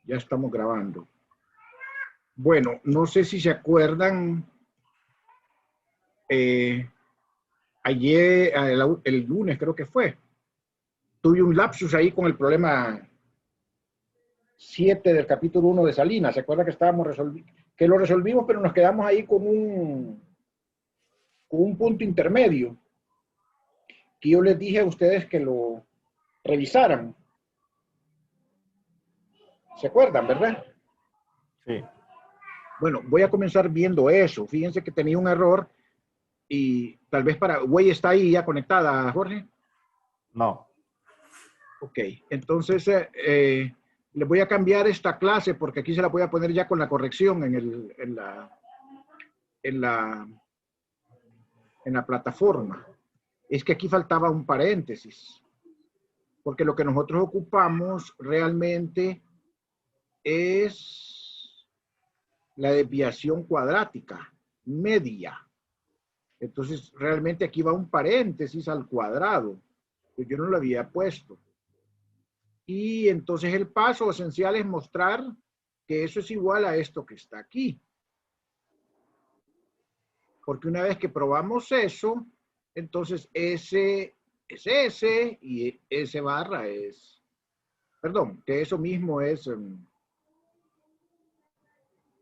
Ya estamos grabando. Bueno, no sé si se acuerdan, ayer, el lunes creo que fue, tuve un lapsus ahí con el problema 7 del capítulo 1 de Salinas. ¿Se acuerda que que lo resolvimos, pero nos quedamos ahí con un punto intermedio? Que yo les dije a ustedes que lo revisaran. ¿Se acuerdan, verdad? Sí. Bueno, voy a comenzar viendo eso. Fíjense que tenía un error y tal vez Güey está ahí ya conectada, Jorge. No. Ok, entonces le voy a cambiar esta clase porque aquí se la voy a poner ya con la corrección en la plataforma. Es que aquí faltaba un paréntesis, porque lo que nosotros ocupamos realmente es la desviación cuadrática media. Entonces, realmente aquí va un paréntesis al cuadrado, que yo no lo había puesto. Y entonces el paso esencial es mostrar que eso es igual a esto que está aquí. Porque una vez que probamos eso, entonces S es S y S barra es, perdón, que eso mismo es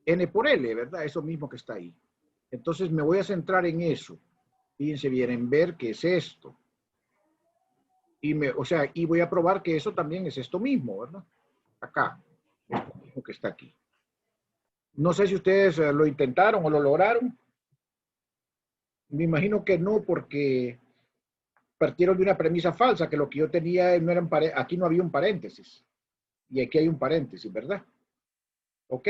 N por L, ¿verdad? Eso mismo que está ahí. Entonces me voy a centrar en eso. Fíjense bien, en ver qué es esto. Y voy a probar que eso también es esto mismo, ¿verdad? Acá, esto mismo que está aquí. No sé si ustedes lo intentaron o lo lograron. Me imagino que no, porque partieron de una premisa falsa, que lo que yo tenía no eran aquí no había un paréntesis. Y aquí hay un paréntesis, ¿verdad? ¿Ok?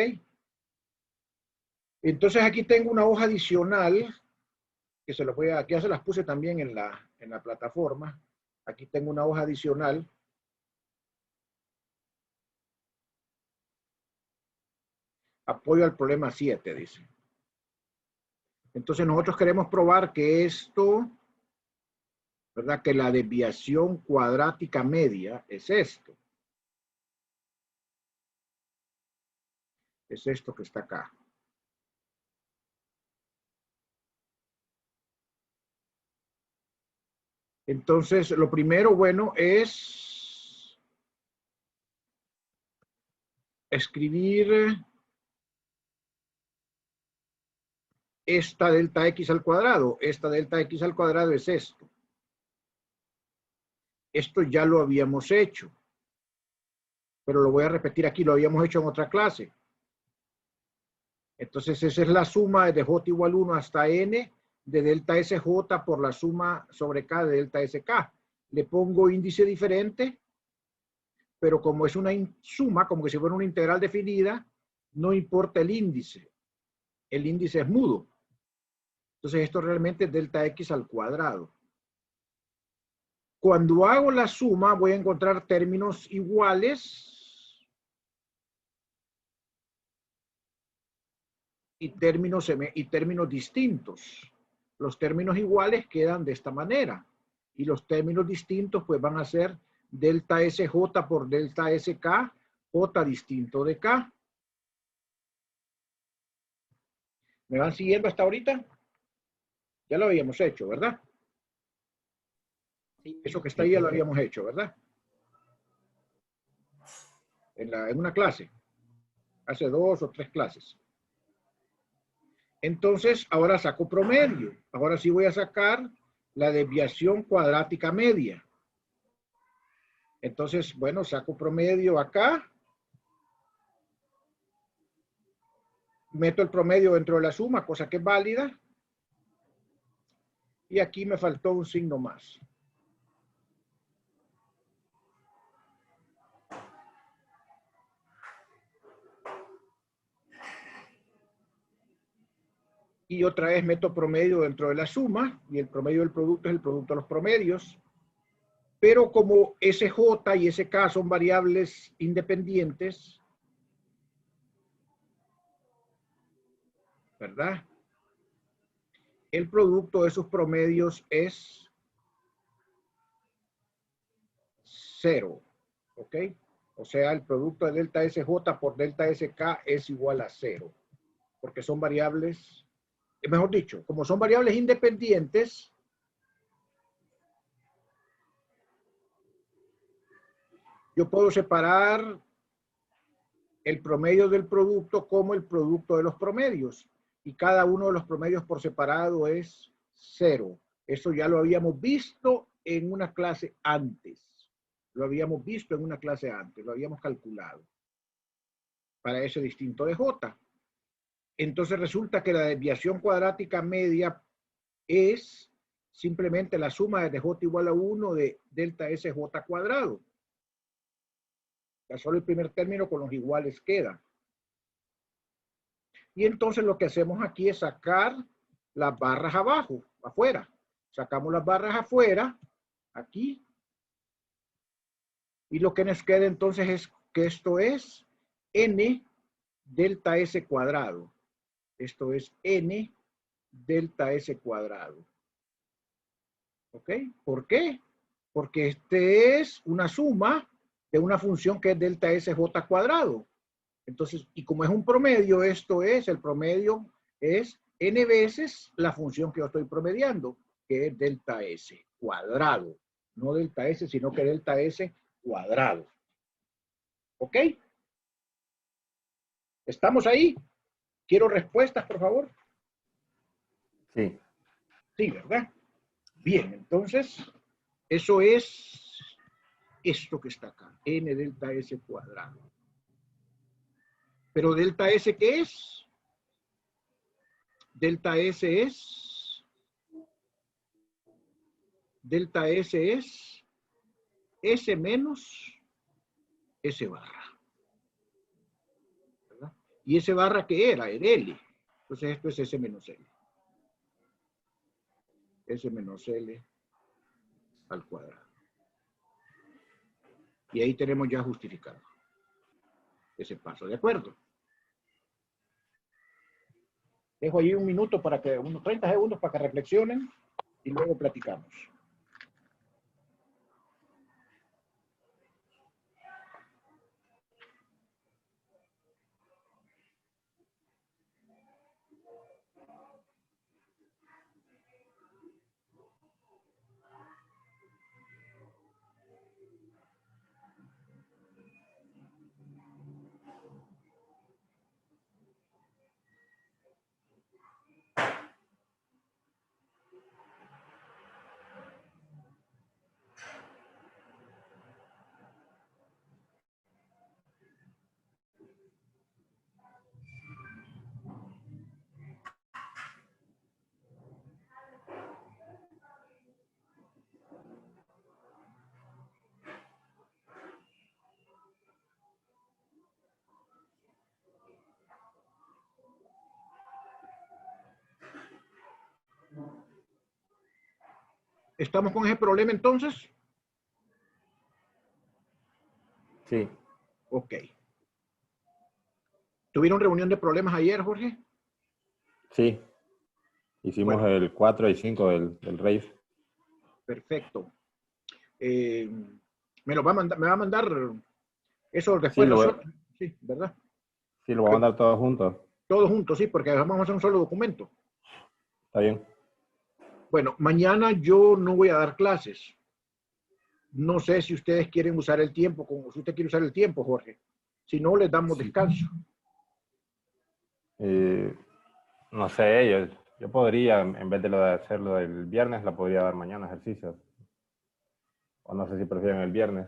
Entonces aquí tengo una hoja adicional, que aquí ya se las puse también en la plataforma. Aquí tengo una hoja adicional. Apoyo al problema 7, dice. Entonces nosotros queremos probar que esto, ¿verdad? Que la desviación cuadrática media es esto. Es esto que está acá. Entonces, lo primero, bueno, es escribir esta delta x al cuadrado. Esta delta x al cuadrado es esto. Esto ya lo habíamos hecho, pero lo voy a repetir aquí, lo habíamos hecho en otra clase. Entonces, esa es la suma de j igual 1 hasta n de delta sj por la suma sobre k de delta sk. Le pongo índice diferente, pero como es una suma, como que si fuera una integral definida, no importa el índice. El índice es mudo. Entonces, esto realmente es delta x al cuadrado. Cuando hago la suma, voy a encontrar términos iguales y términos distintos. Los términos iguales quedan de esta manera y los términos distintos pues van a ser delta sj por delta sk, j distinto de k. ¿Me van siguiendo hasta ahorita? Ya lo habíamos hecho, ¿verdad? Eso que está ahí ya lo habíamos hecho, ¿verdad? En una clase, hace 2 o 3 clases. Entonces, ahora saco promedio. Ahora sí voy a sacar la desviación cuadrática media. Entonces, bueno, saco promedio acá. Meto el promedio dentro de la suma, cosa que es válida. Y aquí me faltó un signo más. Y otra vez meto promedio dentro de la suma. Y el promedio del producto es el producto de los promedios. Pero como SJ y SK son variables independientes, ¿verdad? El producto de sus promedios es 0. ¿Ok? O sea, el producto de delta SJ por delta SK es igual a 0. Porque son variables, mejor dicho, como son variables independientes, yo puedo separar el promedio del producto como el producto de los promedios. Y cada uno de los promedios por separado es 0. Eso ya lo habíamos visto en una clase antes. Lo habíamos visto en una clase antes, lo habíamos calculado para ese distinto de J. Entonces resulta que la desviación cuadrática media es simplemente la suma de J igual a 1 de delta SJ cuadrado. Ya solo el primer término con los iguales queda. Y entonces lo que hacemos aquí es sacar las barras abajo, afuera. Sacamos las barras afuera, aquí. Y lo que nos queda entonces es que esto es n delta S cuadrado. Esto es n delta S cuadrado. ¿Ok? ¿Por qué? Porque este es una suma de una función que es delta SJ cuadrado. Entonces, y como es un promedio, esto es, el promedio es n veces la función que yo estoy promediando, que es delta S cuadrado. No delta S, sino que delta S cuadrado. ¿Ok? ¿Estamos ahí? Quiero respuestas, por favor. Sí. Sí, ¿verdad? Bien, entonces, eso es esto que está acá, n delta S cuadrado. Pero delta S, ¿qué es? Delta S es S menos S barra. ¿Verdad? ¿Y S barra qué era? Era L. Entonces esto es S menos L. S menos L al cuadrado. Y ahí tenemos ya justificado ese paso. ¿De acuerdo? Dejo ahí un minuto para que, unos 30 segundos para que reflexionen y luego platicamos. ¿Estamos con ese problema entonces? Sí. Ok. ¿Tuvieron reunión de problemas ayer, Jorge? Sí. Hicimos Bueno, el 4 y 5 del RAID. perfecto. Me va a mandar eso Sí, después nosotros. Sí, ¿verdad? sí, lo voy a mandar todo junto. Todos juntos, sí, porque vamos a hacer un solo documento. Está bien. Bueno, mañana yo no voy a dar clases. No sé si ustedes quieren usar el tiempo, como si usted quiere usar el tiempo, Jorge. Si no, les damos descanso. No sé, yo podría, en vez de lo de hacerlo del viernes, la podría dar mañana ejercicios. O no sé si prefieren el viernes.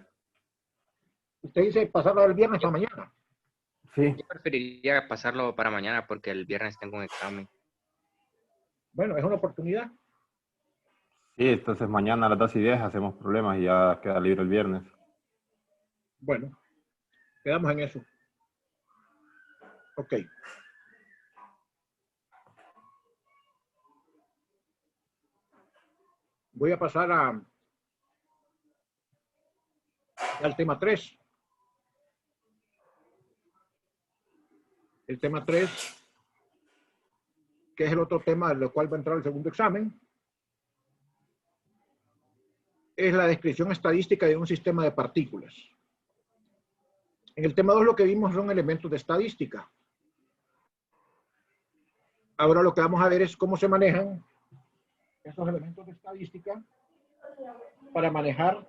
Usted dice pasarlo del viernes a mañana. Sí. Yo preferiría pasarlo para mañana porque el viernes tengo un examen. Bueno, es una oportunidad. Sí, entonces mañana a las 2:10 hacemos problemas y ya queda libre el viernes. Bueno, quedamos en eso. Ok. Voy a pasar al tema 3. El tema 3, que es el otro tema del cual va a entrar el segundo examen, es la descripción estadística de un sistema de partículas. En el tema 2 lo que vimos son elementos de estadística. Ahora lo que vamos a ver es cómo se manejan estos elementos de estadística para manejar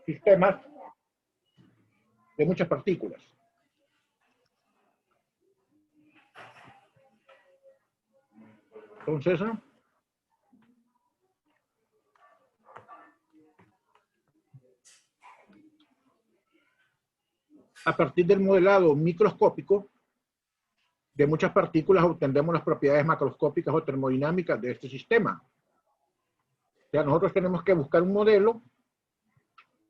sistemas de muchas partículas. Entonces, a partir del modelado microscópico de muchas partículas obtendremos las propiedades macroscópicas o termodinámicas de este sistema. O sea, nosotros tenemos que buscar un modelo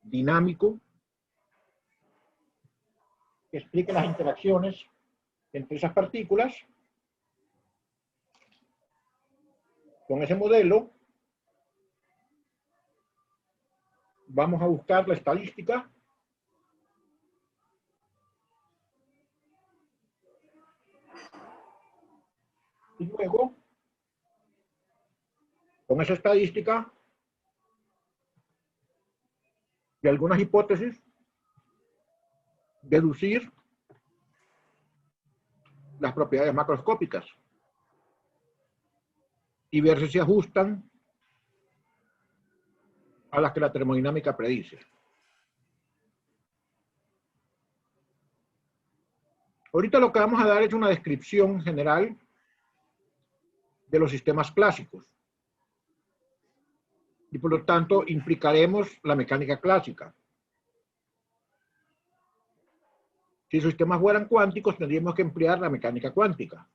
dinámico que explique las interacciones entre esas partículas. Con ese modelo vamos a buscar la estadística y luego con esa estadística y algunas hipótesis deducir las propiedades macroscópicas y ver si se ajustan a las que la termodinámica predice. Ahorita lo que vamos a dar es una descripción general de los sistemas clásicos. Y por lo tanto implicaremos la mecánica clásica. Si los sistemas fueran cuánticos, tendríamos que emplear la mecánica cuántica.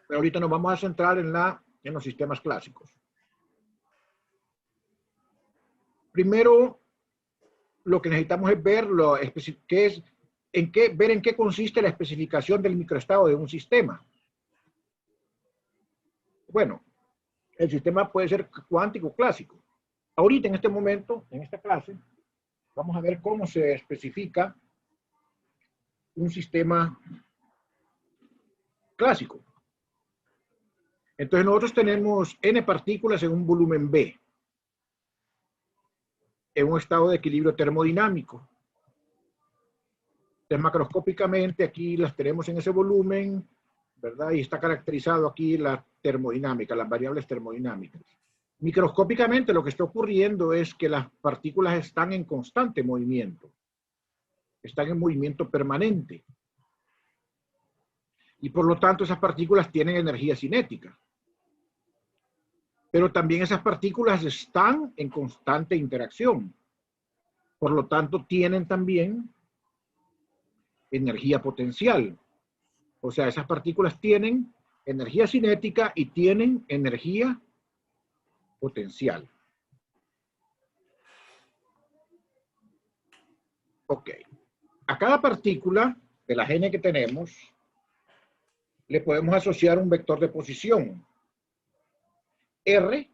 Pero ahorita nos vamos a centrar en los sistemas clásicos. Primero, lo que necesitamos es ver ver en qué consiste la especificación del microestado de un sistema. Bueno, el sistema puede ser cuántico o clásico. Ahorita, en este momento, en esta clase, vamos a ver cómo se especifica un sistema clásico. Entonces, nosotros tenemos n partículas en un volumen B, en un estado de equilibrio termodinámico. Entonces, macroscópicamente, aquí las tenemos en ese volumen, ¿verdad? Y está caracterizado aquí la termodinámica, las variables termodinámicas. Microscópicamente lo que está ocurriendo es que las partículas están en constante movimiento. Están en movimiento permanente. Y por lo tanto esas partículas tienen energía cinética. Pero también esas partículas están en constante interacción. Por lo tanto tienen también energía potencial. O sea, esas partículas tienen energía cinética y tienen energía potencial. Ok. A cada partícula de la n que tenemos, le podemos asociar un vector de posición. R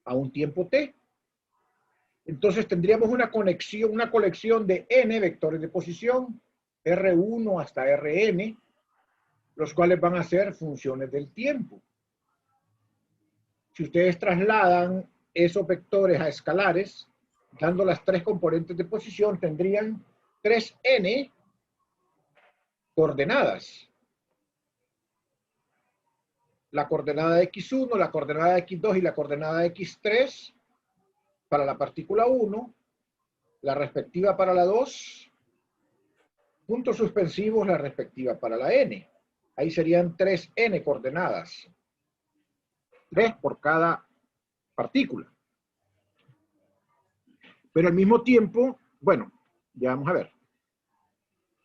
a un tiempo t. Entonces tendríamos una colección de n vectores de posición, R1 hasta Rn, los cuales van a ser funciones del tiempo. Si ustedes trasladan esos vectores a escalares, dando las tres componentes de posición, tendrían 3n coordenadas. La coordenada x1, la coordenada x2 y la coordenada x3 para la partícula 1, la respectiva para la 2, puntos suspensivos la respectiva para la n. Ahí serían 3n coordenadas. 3 por cada partícula. Pero al mismo tiempo, bueno, ya vamos a ver.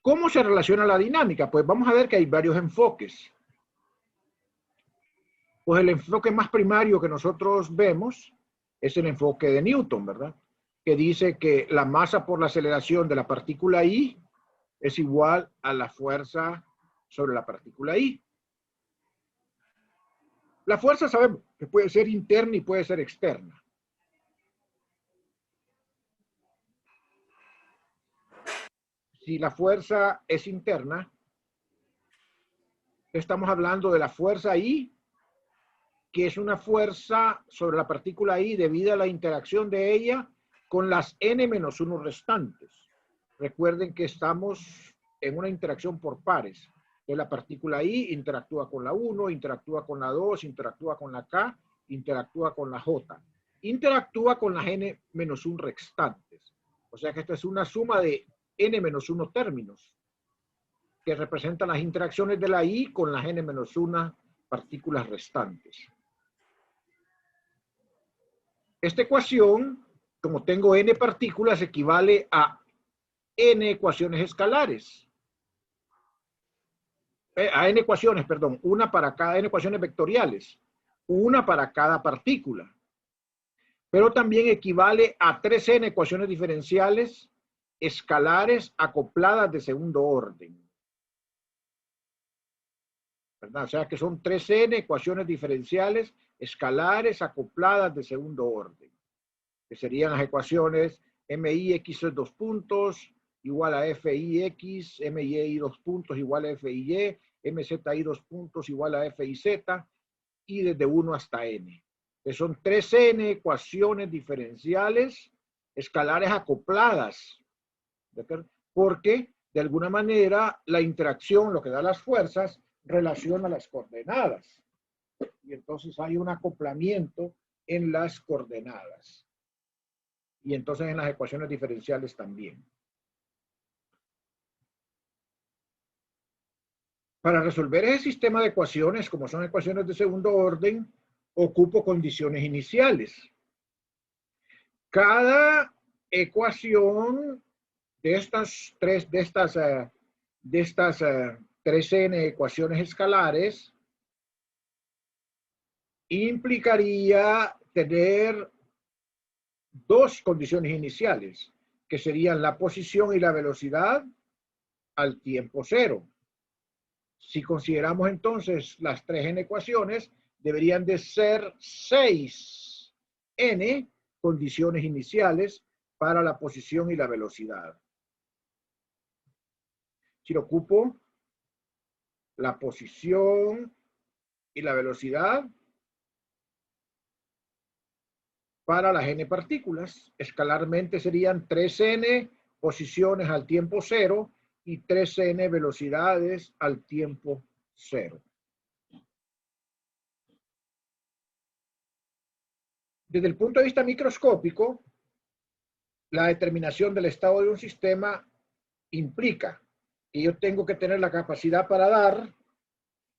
¿Cómo se relaciona la dinámica? Pues vamos a ver que hay varios enfoques. Pues el enfoque más primario que nosotros vemos es el enfoque de Newton, ¿verdad? Que dice que la masa por la aceleración de la partícula I es igual a la fuerza sobre la partícula I. La fuerza sabemos que puede ser interna y puede ser externa. Si la fuerza es interna, estamos hablando de la fuerza I que es una fuerza sobre la partícula I debido a la interacción de ella con las n-1 restantes. Recuerden que estamos en una interacción por pares. Entonces, la partícula I interactúa con la 1, interactúa con la 2, interactúa con la K, interactúa con la J. Interactúa con las n-1 restantes. O sea que esta es una suma de n-1 términos que representan las interacciones de la I con las n-1 partículas restantes. Esta ecuación, como tengo n partículas, equivale a n ecuaciones escalares. A n ecuaciones, perdón, una para cada n ecuaciones vectoriales, una para cada partícula. Pero también equivale a 3n ecuaciones diferenciales escalares acopladas de segundo orden. ¿Verdad? O sea que son 3n ecuaciones diferenciales escalares acopladas de segundo orden, que serían las ecuaciones mix dos puntos igual a fix, miy dos puntos igual a fiy, mzi dos puntos igual a fiz, y desde 1 hasta n. Que son 3n ecuaciones diferenciales escalares acopladas, porque de alguna manera la interacción, lo que da las fuerzas, relaciona las coordenadas. Y entonces hay un acoplamiento en las coordenadas. Y entonces en las ecuaciones diferenciales también. Para resolver ese sistema de ecuaciones, como son ecuaciones de segundo orden, ocupo condiciones iniciales. Cada ecuación de estas 3n ecuaciones escalares implicaría tener dos condiciones iniciales, que serían la posición y la velocidad al tiempo cero. Si consideramos entonces las 3n ecuaciones, deberían de ser 6n condiciones iniciales para la posición y la velocidad. Si ocupo la posición y la velocidad para las n partículas, escalarmente serían 3n posiciones al tiempo cero y 3n velocidades al tiempo cero. Desde el punto de vista microscópico, la determinación del estado de un sistema implica que yo tengo que tener la capacidad para dar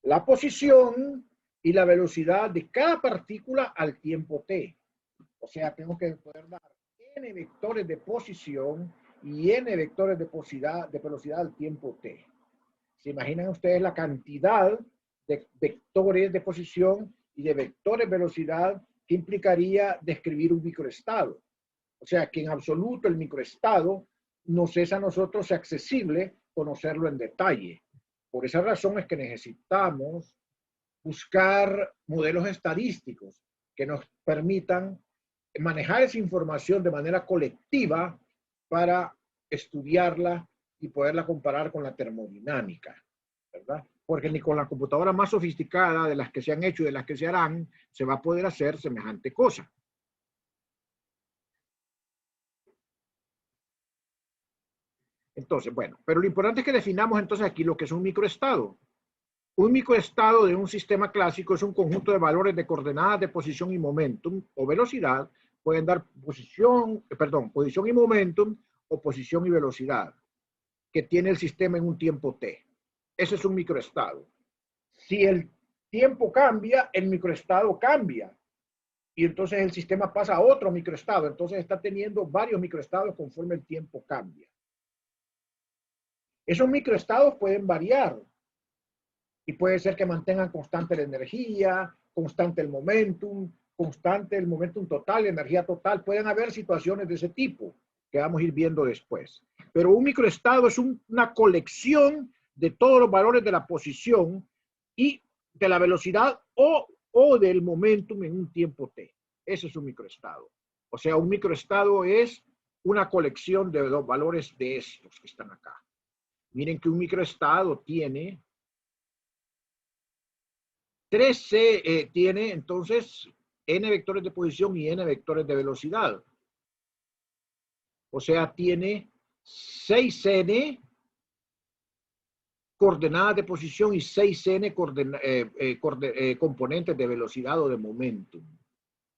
la posición y la velocidad de cada partícula al tiempo t. O sea, tengo que poder dar n vectores de posición y n vectores de velocidad al tiempo t. ¿Se imaginan ustedes la cantidad de vectores de posición y de vectores de velocidad que implicaría describir un microestado? O sea, que en absoluto el microestado nos es a nosotros accesible conocerlo en detalle. Por esa razón es que necesitamos buscar modelos estadísticos que nos permitan manejar esa información de manera colectiva para estudiarla y poderla comparar con la termodinámica, ¿verdad? Porque ni con la computadora más sofisticada de las que se han hecho y de las que se harán, se va a poder hacer semejante cosa. Entonces, bueno, pero lo importante es que definamos entonces aquí lo que es un microestado. Un microestado de un sistema clásico es un conjunto de valores de coordenadas de posición y momentum o velocidad. Pueden dar posición y momentum o posición y velocidad que tiene el sistema en un tiempo t. Ese es un microestado. Si el tiempo cambia, el microestado cambia. Y entonces el sistema pasa a otro microestado. Entonces está teniendo varios microestados conforme el tiempo cambia. Esos microestados pueden variar. Y puede ser que mantengan constante la energía, constante el momentum total, la energía total. Pueden haber situaciones de ese tipo que vamos a ir viendo después. Pero un microestado es una colección de todos los valores de la posición y de la velocidad o del momentum en un tiempo t. Ese es un microestado. O sea, un microestado es una colección de los valores de estos que están acá. Miren que un microestado tiene 3C tiene entonces n vectores de posición y n vectores de velocidad. O sea, tiene 6n coordenadas de posición y 6n componentes de velocidad o de momentum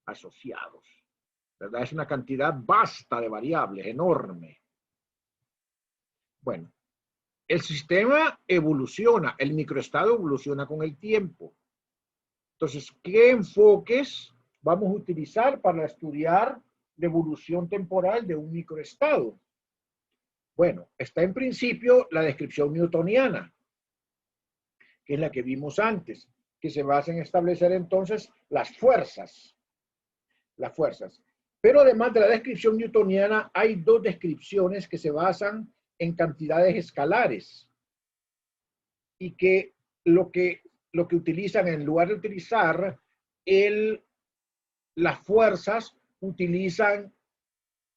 asociados. ¿Verdad? Es una cantidad vasta de variables, enorme. Bueno, el sistema evoluciona, el microestado evoluciona con el tiempo. Entonces, ¿qué enfoques vamos a utilizar para estudiar la evolución temporal de un microestado? Bueno, está en principio la descripción newtoniana, que es la que vimos antes, que se basa en establecer entonces las fuerzas. Las fuerzas. Pero además de la descripción newtoniana, hay dos descripciones que se basan en cantidades escalares y que lo que utilizan, en lugar de utilizar las fuerzas, utilizan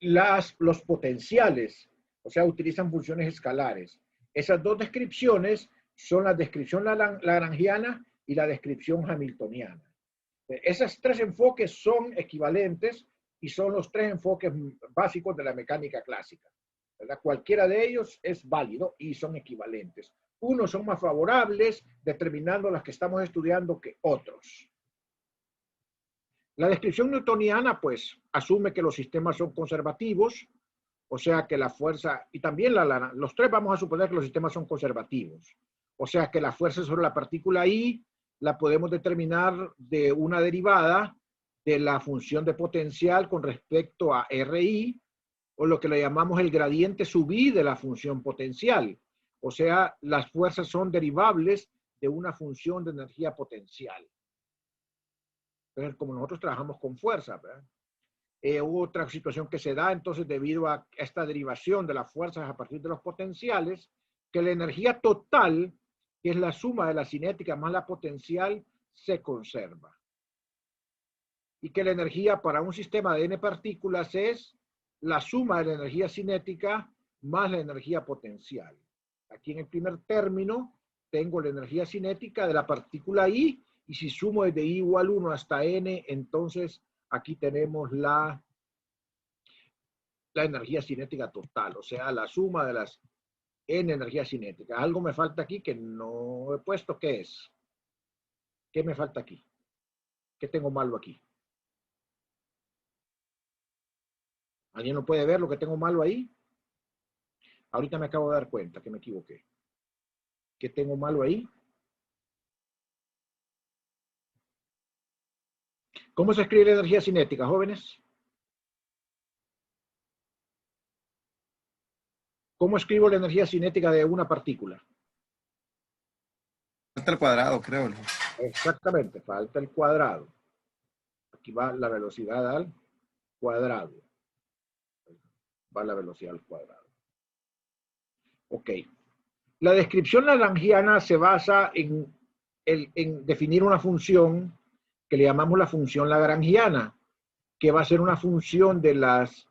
los potenciales, o sea, utilizan funciones escalares. Esas dos descripciones son la descripción lagrangiana y la descripción hamiltoniana. Esos tres enfoques son equivalentes y son los tres enfoques básicos de la mecánica clásica, ¿verdad? Cualquiera de ellos es válido y son equivalentes. Unos son más favorables, determinando las que estamos estudiando, que otros. La descripción newtoniana, pues, asume que los sistemas son conservativos, o sea que la fuerza, y también los tres vamos a suponer que los sistemas son conservativos, o sea que la fuerza sobre la partícula I la podemos determinar de una derivada de la función de potencial con respecto a RI, o lo que le llamamos el gradiente sub I de la función potencial. O sea, las fuerzas son derivables de una función de energía potencial. Entonces, como nosotros trabajamos con fuerza, ¿verdad? Otra situación que se da entonces debido a esta derivación de las fuerzas a partir de los potenciales, que la energía total, que es la suma de la cinética más la potencial, se conserva. Y que la energía para un sistema de n partículas es la suma de la energía cinética más la energía potencial. Aquí en el primer término tengo la energía cinética de la partícula I, y si sumo desde I igual 1 hasta n, entonces aquí tenemos la energía cinética total, o sea, la suma de las n energías cinéticas. Algo me falta aquí que no he puesto. ¿Qué es? ¿Qué me falta aquí? ¿Qué tengo malo aquí? ¿Alguien no puede ver lo que tengo malo ahí? Ahorita me acabo de dar cuenta que me equivoqué. ¿Qué tengo malo ahí? ¿Cómo se escribe la energía cinética, jóvenes? ¿Cómo escribo la energía cinética de una partícula? Falta el cuadrado, creo, ¿no? Exactamente, falta el cuadrado. Aquí va la velocidad al cuadrado. Va la velocidad al cuadrado. Ok. La descripción lagrangiana se basa en definir una función que le llamamos la función lagrangiana, que va a ser una función de las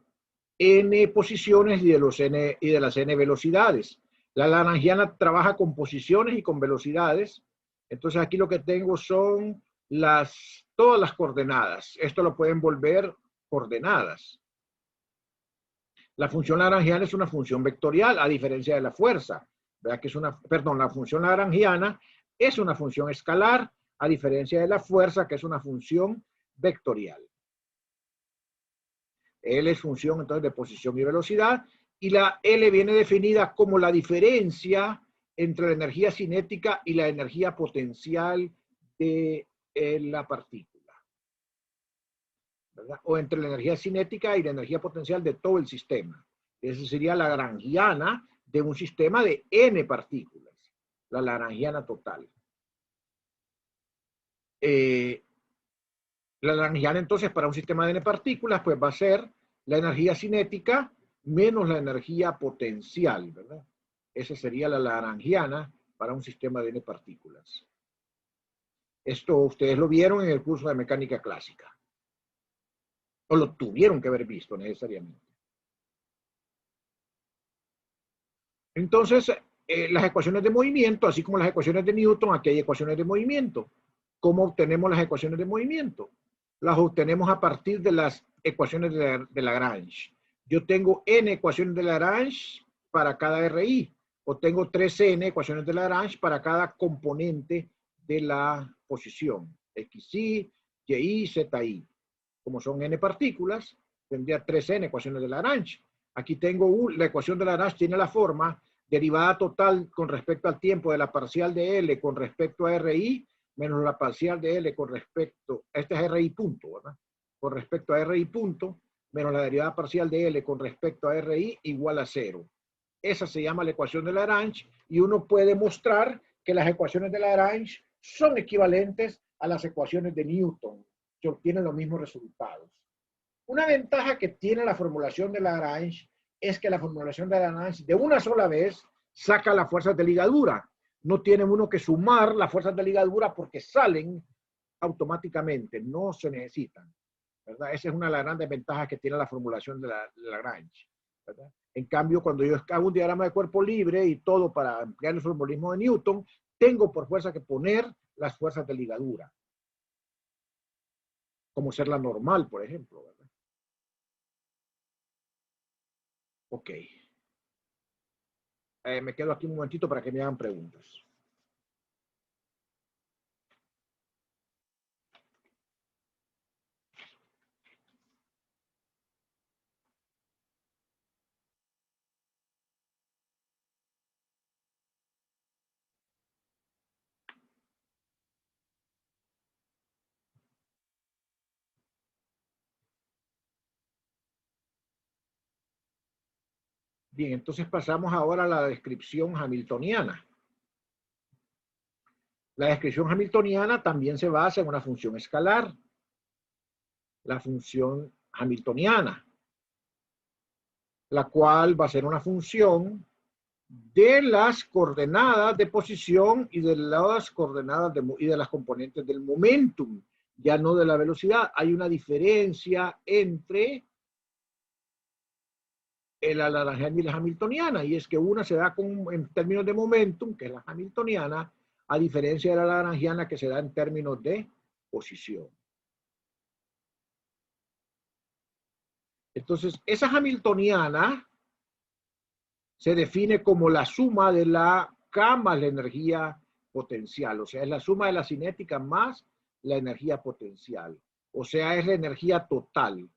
n posiciones y de las n velocidades. La lagrangiana trabaja con posiciones y con velocidades. Entonces aquí lo que tengo son todas las coordenadas. Esto lo pueden volver coordenadas. La función lagrangiana es una función vectorial, a diferencia de la fuerza. ¿Verdad? Que es la función lagrangiana es una función escalar, a diferencia de la fuerza, que es una función vectorial. L es función entonces de posición y velocidad, y la L viene definida como la diferencia entre la energía cinética y la energía potencial de la partícula, ¿verdad? O entre la energía cinética y la energía potencial de todo el sistema. Esa sería la lagrangiana de un sistema de n partículas, la lagrangiana total. La lagrangiana entonces para un sistema de n partículas pues va a ser la energía cinética menos la energía potencial, ¿verdad? Esa sería la lagrangiana para un sistema de n partículas. Esto ustedes lo vieron en el curso de mecánica clásica. O lo tuvieron que haber visto necesariamente. Entonces, las ecuaciones de movimiento, así como las ecuaciones de Newton, aquí hay ecuaciones de movimiento. ¿cómo obtenemos las ecuaciones de movimiento? Las obtenemos a partir de las ecuaciones de Lagrange. Yo tengo n ecuaciones de Lagrange para cada RI, o tengo 3n ecuaciones de Lagrange para cada componente de la posición, xi, y, zi. Como son n partículas, tendría 3n ecuaciones de Lagrange. Aquí tengo la ecuación de Lagrange, tiene la forma derivada total con respecto al tiempo de la parcial de L con respecto a RI, menos la parcial de L con respecto, este es RI punto, ¿verdad? Con respecto a RI punto, menos la derivada parcial de L con respecto a RI igual a 0. Esa se llama la ecuación de Lagrange y uno puede mostrar que las ecuaciones de Lagrange son equivalentes a las ecuaciones de Newton, que obtienen los mismos resultados. Una ventaja que tiene la formulación de Lagrange es que la formulación de Lagrange de una sola vez saca las fuerzas de ligadura. No tiene uno que sumar las fuerzas de ligadura porque salen automáticamente, no se necesitan, ¿verdad? Esa es una de las grandes ventajas que tiene la formulación de Lagrange, ¿verdad? En cambio, cuando yo hago un diagrama de cuerpo libre y todo para emplear el formalismo de Newton, tengo por fuerza que poner las fuerzas de ligadura, como ser la normal, por ejemplo, ¿verdad? Ok. Me quedo aquí un momentito para que me hagan preguntas. Bien, entonces pasamos ahora a la descripción hamiltoniana. La descripción hamiltoniana también se basa en una función escalar, la función hamiltoniana, la cual va a ser una función de las coordenadas de posición y de las coordenadas y de las componentes del momentum, ya no de la velocidad. Hay una diferencia entre la lagrangiana y la hamiltoniana, y es que una se da en términos de momentum, que es la hamiltoniana, a diferencia de la lagrangiana que se da en términos de posición. Entonces, esa hamiltoniana se define como la suma de la K más la energía potencial, o sea, es la suma de la cinética más la energía potencial, o sea, es la energía total.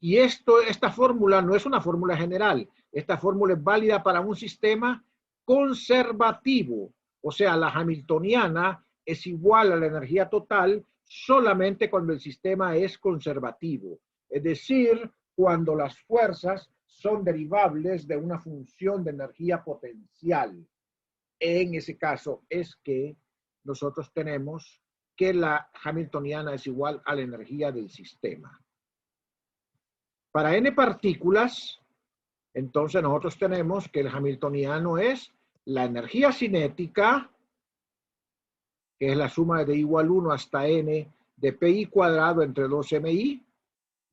Y esta fórmula no es una fórmula general, esta fórmula es válida para un sistema conservativo, o sea, la hamiltoniana es igual a la energía total solamente cuando el sistema es conservativo, es decir, cuando las fuerzas son derivables de una función de energía potencial. En ese caso es que nosotros tenemos que la hamiltoniana es igual a la energía del sistema. Para n partículas, entonces nosotros tenemos que el hamiltoniano es la energía cinética, que es la suma de igual 1 hasta n de pi cuadrado entre 2mi,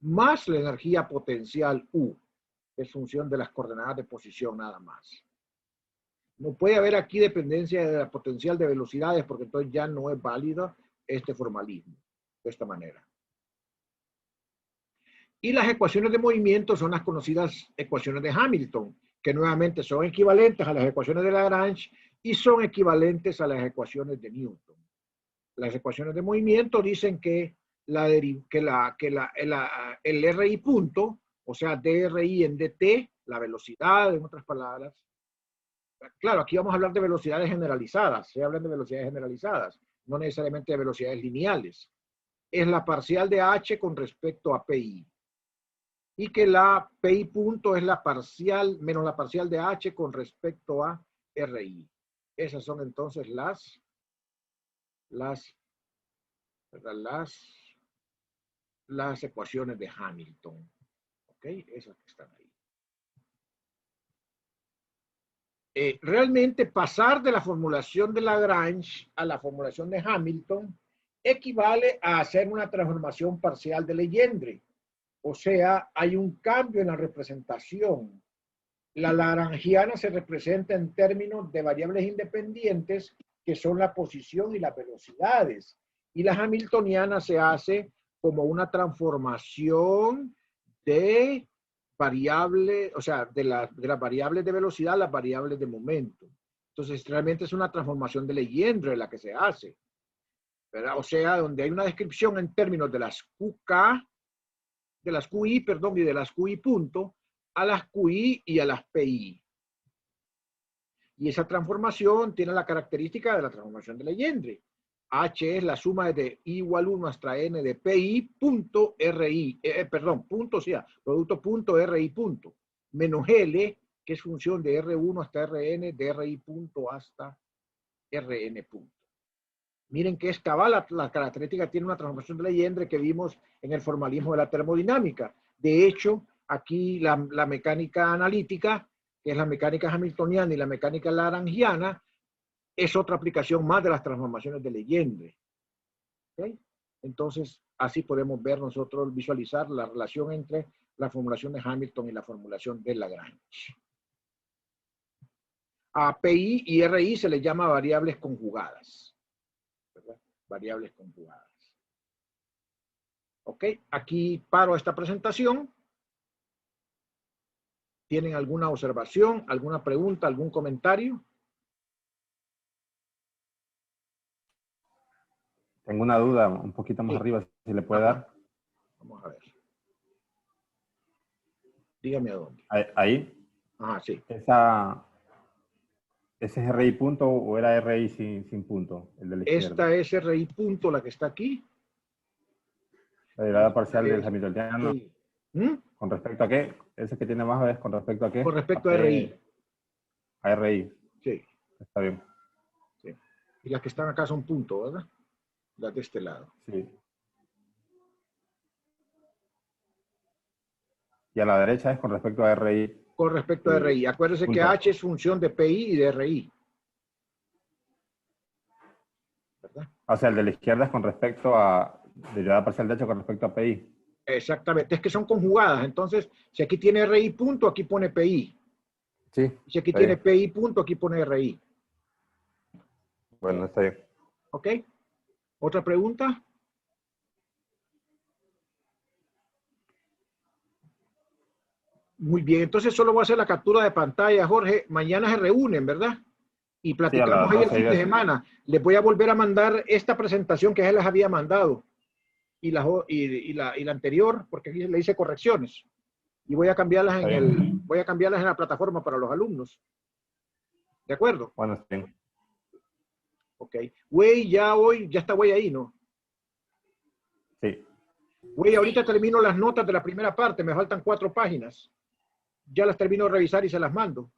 más la energía potencial U, que es función de las coordenadas de posición nada más. No puede haber aquí dependencia de la potencial de velocidades porque entonces ya no es válido este formalismo de esta manera. Y las ecuaciones de movimiento son las conocidas ecuaciones de Hamilton, que nuevamente son equivalentes a las ecuaciones de Lagrange y son equivalentes a las ecuaciones de Newton. Las ecuaciones de movimiento dicen que el RI punto, o sea, DRI en DT, la velocidad, en otras palabras. Claro, aquí vamos a hablar de velocidades generalizadas, se hablan de velocidades generalizadas, no necesariamente de velocidades lineales. Es la parcial de H con respecto a PI. Y que la PI punto es la parcial menos la parcial de H con respecto a RI. Esas son entonces las ecuaciones de Hamilton. ¿Ok? Esas que están ahí. Realmente pasar de la formulación de Lagrange a la formulación de Hamilton equivale a hacer una transformación parcial de Legendre. O sea, hay un cambio en la representación. La lagrangiana se representa en términos de variables independientes que son la posición y las velocidades. Y la hamiltoniana se hace como una transformación de variables, o sea, de las variables de velocidad a las variables de momento. Entonces, realmente es una transformación de Legendre la que se hace, ¿verdad? O sea, donde hay una descripción en términos de las QK, de las QI, perdón, y de las QI punto, a las QI y a las PI. Y esa transformación tiene la característica de la transformación de Legendre. H es la suma de I igual 1 hasta N de PI punto RI, punto, o sea, producto punto RI punto, menos L, que es función de R1 hasta Rn, de RI punto hasta Rn punto. Miren que esta va, la característica tiene una transformación de Legendre que vimos en el formalismo de la termodinámica. De hecho, aquí la mecánica analítica, que es la mecánica hamiltoniana y la mecánica lagrangiana, es otra aplicación más de las transformaciones de Legendre. ¿Okay? Entonces, así podemos ver nosotros, visualizar la relación entre la formulación de Hamilton y la formulación de Lagrange. A PI y RI se les llama variables conjugadas. ¿Verdad? Variables conjugadas. Ok, aquí paro esta presentación. ¿Tienen alguna observación, alguna pregunta, algún comentario? Tengo una duda un poquito más arriba, si le puede dar. Vamos a ver. Dígame a dónde. Ahí. Ah, sí. ¿Ese es RI punto o era RI sin punto? El de la izquierda. Esta es RI punto, la que está aquí. La derivada parcial del hamiltoniano. Sí. ¿Mm? ¿Con respecto a qué? ¿Ese que tiene abajo es con respecto a qué? Con respecto a RI. A RI. Sí. Está bien. Sí. Y las que están acá son punto, ¿verdad? Las de este lado. Sí. Y a la derecha es con respecto a RI. Con respecto a RI. Acuérdense punto. que H es función de PI y de RI. ¿Verdad? O sea, el de la izquierda es con respecto a derivada parcial de H con respecto a PI. Exactamente. Es que son conjugadas. Entonces, si aquí tiene RI punto, aquí pone PI. Sí. Si aquí tiene PI punto, aquí pone RI. Bueno, está bien. ¿Ok? ¿Otra pregunta? Muy bien, entonces solo voy a hacer la captura de pantalla, Jorge. Mañana se reúnen, ¿verdad? Y platicamos ahí el fin de semana. Les voy a volver a mandar esta presentación que ya les había mandado. Y la anterior, porque aquí le hice correcciones. Y voy a cambiarlas en la plataforma para los alumnos. ¿De acuerdo? Bueno, está bien. Ok. Güey, ya está güey ahí, ¿no? Sí. Güey, ahorita termino las notas de la primera parte. Me faltan 4 páginas. Ya las termino de revisar y se las mando.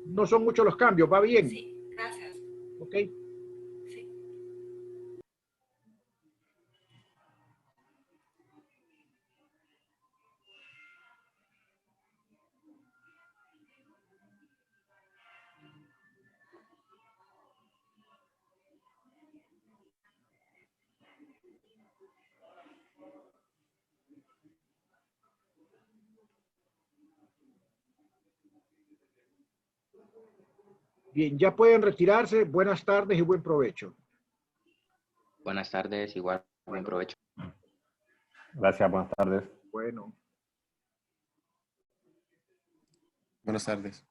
No son muchos los cambios, va bien. Sí, gracias. Ok. Sí. Bien, ya pueden retirarse. Buenas tardes y buen provecho. Buenas tardes, igual, buen provecho. Gracias, buenas tardes. Bueno. Buenas tardes.